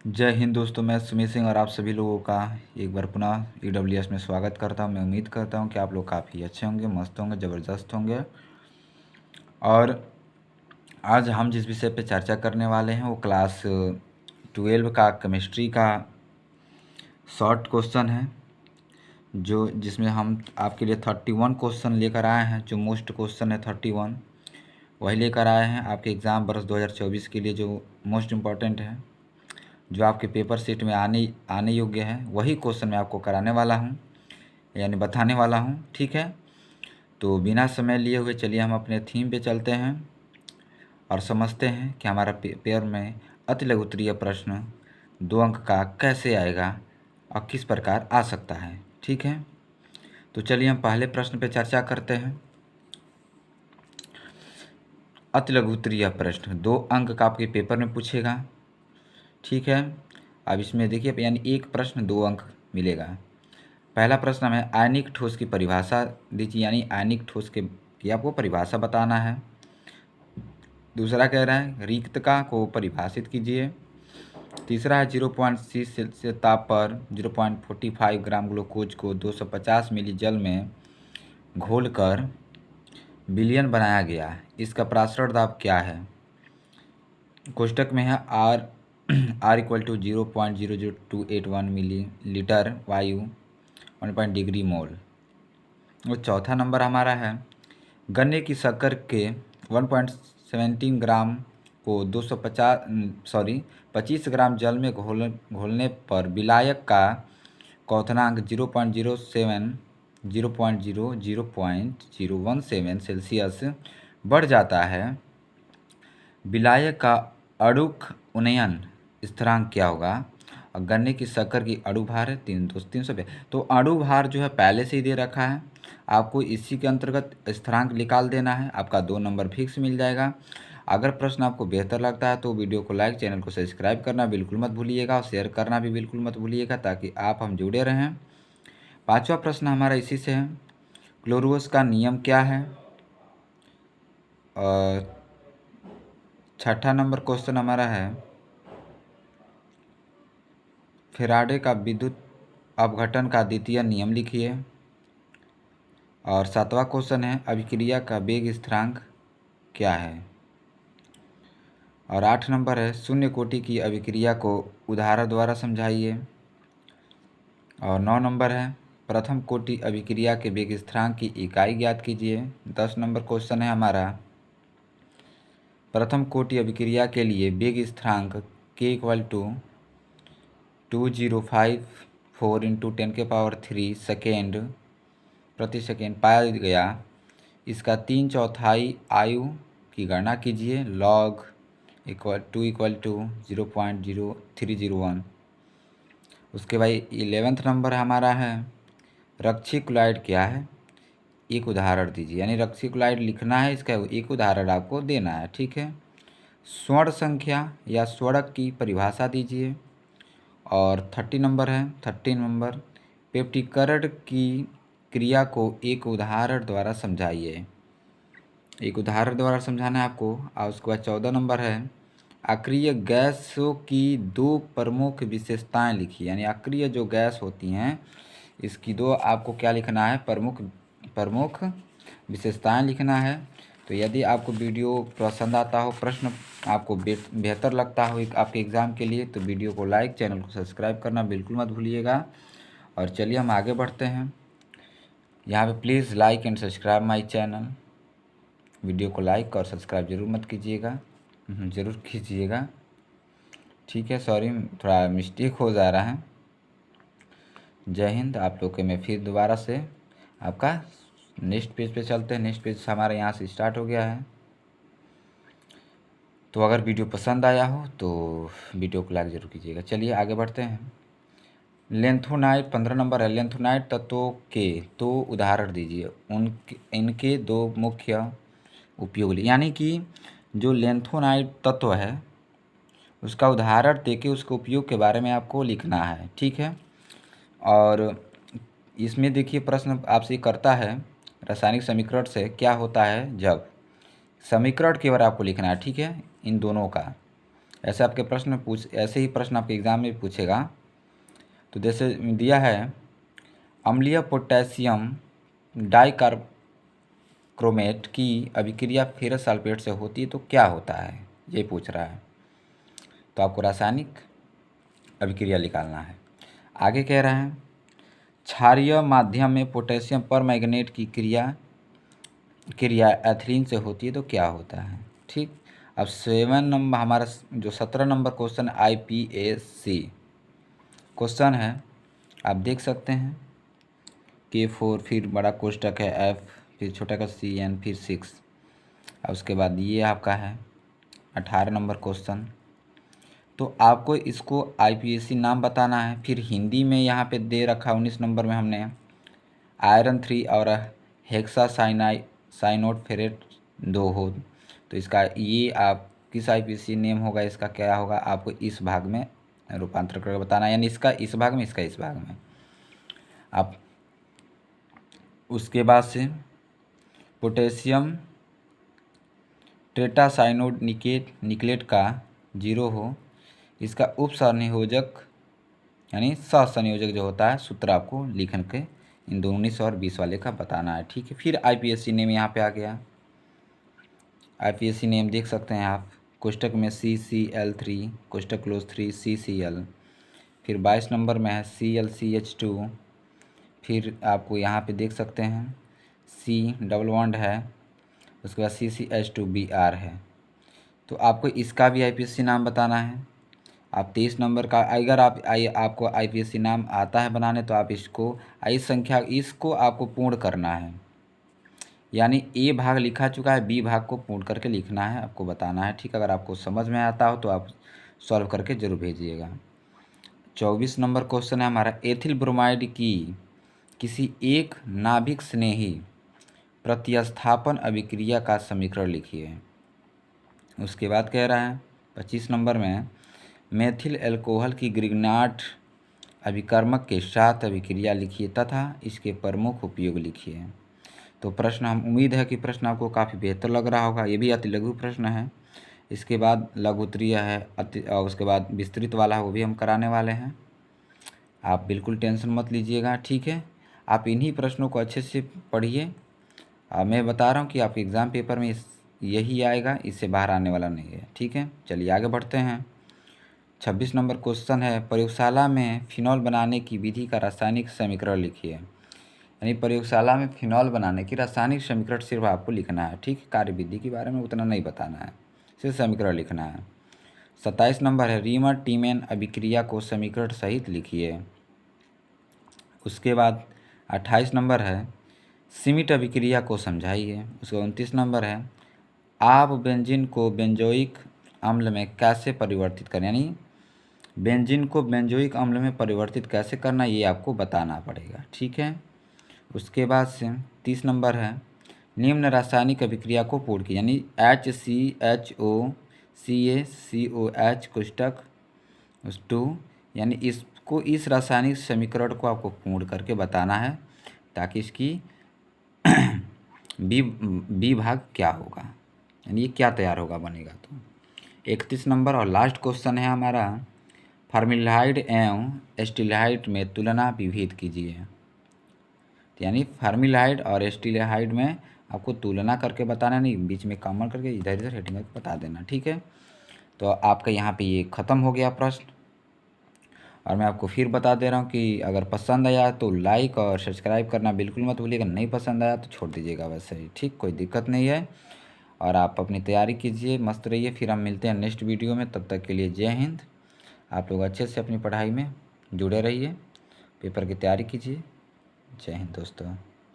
जय हिंद दोस्तों, मैं सुमित सिंह और आप सभी लोगों का एक बार पुनः ईडब्ल्यूएस में स्वागत करता हूं। मैं उम्मीद करता हूं कि आप लोग काफ़ी अच्छे होंगे, मस्त होंगे, ज़बरदस्त होंगे। और आज हम जिस विषय पे चर्चा करने वाले हैं वो क्लास 12 का केमिस्ट्री का शॉर्ट क्वेश्चन है, जो जिसमें हम आपके लिए 31 क्वेश्चन लेकर आए हैं। जो मोस्ट क्वेश्चन है 31 वही लेकर आए हैं आपके एग्ज़ाम वर्ष 2024 के लिए, जो मोस्ट इम्पॉर्टेंट है, जो आपके पेपर सेट में आने योग्य है। वही क्वेश्चन मैं आपको कराने वाला हूँ, यानी बताने वाला हूँ। ठीक है, तो बिना समय लिए हुए चलिए हम अपने थीम पे चलते हैं और समझते हैं कि हमारा पेपर में अति लघुत्तरीय प्रश्न 2 अंक का कैसे आएगा और किस प्रकार आ सकता है। ठीक है, तो चलिए हम पहले प्रश्न पे चर्चा करते हैं। अति लघुत्तरीय प्रश्न 2 अंक का आपके पेपर में पूछेगा। ठीक है, अब इसमें देखिए, यानी एक प्रश्न 2 अंक मिलेगा। पहला प्रश्न हमें आयनिक ठोस की परिभाषा दीजिए, यानी आयनिक ठोस के की आपको परिभाषा बताना है। दूसरा कह रहा है रिक्तता को परिभाषित कीजिए। तीसरा है 0.6 सेल्सियस ताप पर 0.45 ग्राम ग्लूकोज को 250 मिली जल में घोलकर विलयन बनाया गया। इसका प्रासरण दाब क्या है? कोष्टक में है R equal to 0.00281 millilitre वायु 1 डिग्री मोल। और चौथा नंबर हमारा है गन्ने की शक्कर के 1.17 ग्राम को 25 ग्राम जल में घोलने पर विलायक का क्वथनांक 0.017 सेल्सियस बढ़ जाता है। विलायक का अणुक उन्नयन स्थिरांक क्या होगा? और गन्ने की शक्कर की अणु भार है 300। तो अणु भार जो है पहले से ही दे रखा है, आपको इसी के अंतर्गत स्थिरांक निकाल देना है। आपका 2 नंबर फिक्स मिल जाएगा। अगर प्रश्न आपको बेहतर लगता है तो वीडियो को लाइक, चैनल को सब्सक्राइब करना बिल्कुल मत भूलिएगा और शेयर करना भी बिल्कुल मत भूलिएगा, ताकि आप हम जुड़े रहें। पांचवा प्रश्न हमारा इसी से है, क्लोरोस का नियम क्या है? और छठा नंबर क्वेश्चन हमारा है फैराडे का विद्युत अपघटन का द्वितीय नियम लिखिए। और सातवां क्वेश्चन है अभिक्रिया का वेग स्थिरांक क्या है? और 8 नंबर है शून्य कोटि की अभिक्रिया को उदाहरण द्वारा समझाइए। और 9 नंबर है प्रथम कोटि अभिक्रिया के वेग स्थिरांक की इकाई ज्ञात कीजिए। 10 नंबर क्वेश्चन है हमारा प्रथम कोटि अभिक्रिया के लिए वेग स्थिरांक k equal to 2054 into 10⁻³ second प्रति सेकेंड पाया गया। इसका 3/4 आयु की गणना कीजिए। Log 2 equal to 0.0301। उसके बाद 11th नंबर हमारा है रक्सीक्लोराइड क्या है? एक उदाहरण दीजिए, यानी रक्सीक्लोराइड लिखना है, इसका एक उदाहरण आपको देना है। ठीक है, स्वर्ण संख्या या स्वर्णक की परिभाषा दीजिए। और 13 नंबर पेप्टिकरण की क्रिया को एक उदाहरण द्वारा समझाइए। एक उदाहरण द्वारा समझाना है आपको। और उसके बाद 14 नंबर है अक्रिय गैसों की 2 प्रमुख विशेषताएं लिखिए, यानी अक्रिय जो गैस होती हैं इसकी 2 आपको क्या लिखना है? प्रमुख विशेषताएं लिखना है। तो यदि आपको वीडियो पसंद आता हो, प्रश्न आपको बेहतर लगता हो आपके एग्ज़ाम के लिए, तो वीडियो को लाइक, चैनल को सब्सक्राइब करना बिल्कुल मत भूलिएगा। और चलिए हम आगे बढ़ते हैं। यहाँ पे please like and subscribe my channel. Video को लाइक और सब्सक्राइब ज़रूर मत कीजिएगा, ज़रूर कीजिएगा। ठीक है, सॉरी थोड़ा मिस्टेक हो जा रहा है। जय हिंद। आप लोग के मैं फिर दोबारा से आपका नेक्स्ट पेज पे चलते हैं। नेक्स्ट पेज हमारा यहाँ से स्टार्ट हो गया है। तो अगर वीडियो पसंद आया हो तो वीडियो को लाइक ज़रूर कीजिएगा। चलिए आगे बढ़ते हैं। लेंथोनाइट 15 नंबर है लेंथोनाइट तत्वों के 2 उदाहरण दीजिए। इनके 2 मुख्य उपयोग, यानी कि जो लेंथोनाइट तत्व है उसका उदाहरण देके उसके उपयोग के बारे में आपको लिखना है। ठीक है, और इसमें देखिए प्रश्न आपसे करता है रासायनिक समीकरण से क्या होता है जब, समीकरण केवल आपको लिखना है। ठीक है, इन दोनों का ऐसे आपके प्रश्न ऐसे ही प्रश्न आपके एग्ज़ाम में पूछेगा। तो जैसे दिया है अम्लीय पोटेशियम डाइकार्बोक्रोमेट की अभिक्रिया फेरस सल्फेट से होती है तो क्या होता है, ये पूछ रहा है। तो आपको रासायनिक अभिक्रिया निकालना है। आगे कह रहे हैं क्षारीय माध्यम में पोटेशियम परमैंगनेट की क्रिया एथिलीन से होती है तो क्या होता है। ठीक, अब 7 नंबर हमारा जो 17 नंबर क्वेश्चन IPSC क्वेश्चन है, आप देख सकते हैं K4 फिर बड़ा कोष्टक है F फिर छोटा का CN फिर 6। अब उसके बाद ये आपका है 18 नंबर क्वेश्चन। तो आपको इसको IPSC नाम बताना है। फिर हिंदी में यहाँ पे दे रखा 19 नंबर में हमने आयरन 3 और हेक्सा साइनोट फेरेट 2 हो। तो इसका ये आप किस IPSC नेम होगा, इसका क्या होगा, आपको इस भाग में रूपांतर करके बताना है, यानी इसका इस भाग में, इसका इस भाग में। आप उसके बाद से पोटेशियम टेट्रासाइनोड निकलेट का 0 हो, इसका उप संयोजक यानी सहसंयोजक जो होता है सूत्र आपको लिखन के इन 19 और 20 वाले का बताना है। ठीक है, फिर IPSC नेम यहाँ पे आ गया। IPSC नेम देख सकते हैं आप, कोष्टक में CCl3 कोष्टक क्लोज 3 CCl, फिर 22 नंबर में है ClCH2, फिर आपको यहाँ पे देख सकते हैं C डबल बॉन्ड है, उसके बाद CCH2Br है। तो आपको इसका भी IPSC नाम बताना है। आप 23 नंबर का अगर आपको IPSC नाम आता है बनाने तो आप इसको आपको पूर्ण करना है, यानी A भाग लिखा चुका है, B भाग को पूर्ण करके लिखना है, आपको बताना है। ठीक, अगर आपको समझ में आता हो तो आप सॉल्व करके ज़रूर भेजिएगा। 24 नंबर क्वेश्चन है हमारा एथिल ब्रोमाइड की किसी एक नाभिक स्नेही प्रतिस्थापन अभिक्रिया का समीकरण लिखिए। उसके बाद कह रहा है 25 नंबर में मेथिल एल्कोहल की ग्रिग्नाट अभिकर्मक के साथ अभिक्रिया लिखिए तथा इसके प्रमुख उपयोग लिखिए। तो प्रश्न, हम उम्मीद है कि प्रश्न आपको काफ़ी बेहतर लग रहा होगा। ये भी अति लघु प्रश्न है। इसके बाद लघु उत्तरीय है और उसके बाद विस्तृत वाला है, वो भी हम कराने वाले हैं। आप बिल्कुल टेंशन मत लीजिएगा। ठीक है, आप इन्हीं प्रश्नों को अच्छे से पढ़िए। मैं बता रहा हूँ कि आपके एग्ज़ाम पेपर में यही आएगा, इससे बाहर आने वाला नहीं है। ठीक है, चलिए आगे बढ़ते हैं। 26 नंबर क्वेश्चन है प्रयोगशाला में फिनॉल बनाने की विधि का रासायनिक समीकरण लिखिए। यानी प्रयोगशाला में फिनॉल बनाने की रासायनिक समीकरण सिर्फ आपको लिखना है। ठीक, कार्यविधि के बारे में उतना नहीं बताना है, सिर्फ समीकरण लिखना है। 27 नंबर है रीमर टीमेन अभिक्रिया को समीकरण सहित लिखिए। उसके बाद 28 नंबर है सीमित अभिक्रिया को समझाइए। उसके 29 नंबर है आप बेंजीन को बेंजोइक अम्ल में कैसे परिवर्तित करें, यानी बेंजीन को बेंजोइक अम्ल में परिवर्तित कैसे करना, ये आपको बताना पड़ेगा। ठीक है, उसके बाद से 30 नंबर है निम्न रासायनिक अभिक्रिया को पूर्ण की, यानी HCHOCaCOH कोष्टक 2, यानी इसको इस रासायनिक समीकरण को आपको पूर्ण करके बताना है ताकि इसकी बी भाग क्या होगा, यानी ये क्या तैयार होगा बनेगा। तो 31 नंबर और लास्ट क्वेश्चन है हमारा फॉर्मिल्डिहाइड एवं एस्टिल्डिहाइड में तुलना विभेद कीजिए। यानी फॉर्मिल्डिहाइड और एस्टिल्डिहाइड में आपको तुलना करके बताना, नहीं बीच में कॉमन करके इधर इधर हेडिंग करके बता देना। ठीक है, तो आपका यहाँ पे ये ख़त्म हो गया प्रश्न। और मैं आपको फिर बता दे रहा हूँ कि अगर पसंद आया तो लाइक और सब्सक्राइब करना बिल्कुल मत भूलिएगा, नहीं पसंद आया तो छोड़ दीजिएगा वैसे ही। ठीक, कोई दिक्कत नहीं है। और आप अपनी तैयारी कीजिए, मस्त रहिए। फिर हम मिलते हैं नेक्स्ट वीडियो में, तब तक के लिए जय हिंद। आप लोग अच्छे से अपनी पढ़ाई में जुड़े रहिए, पेपर की तैयारी कीजिए। जय हिंद दोस्तों।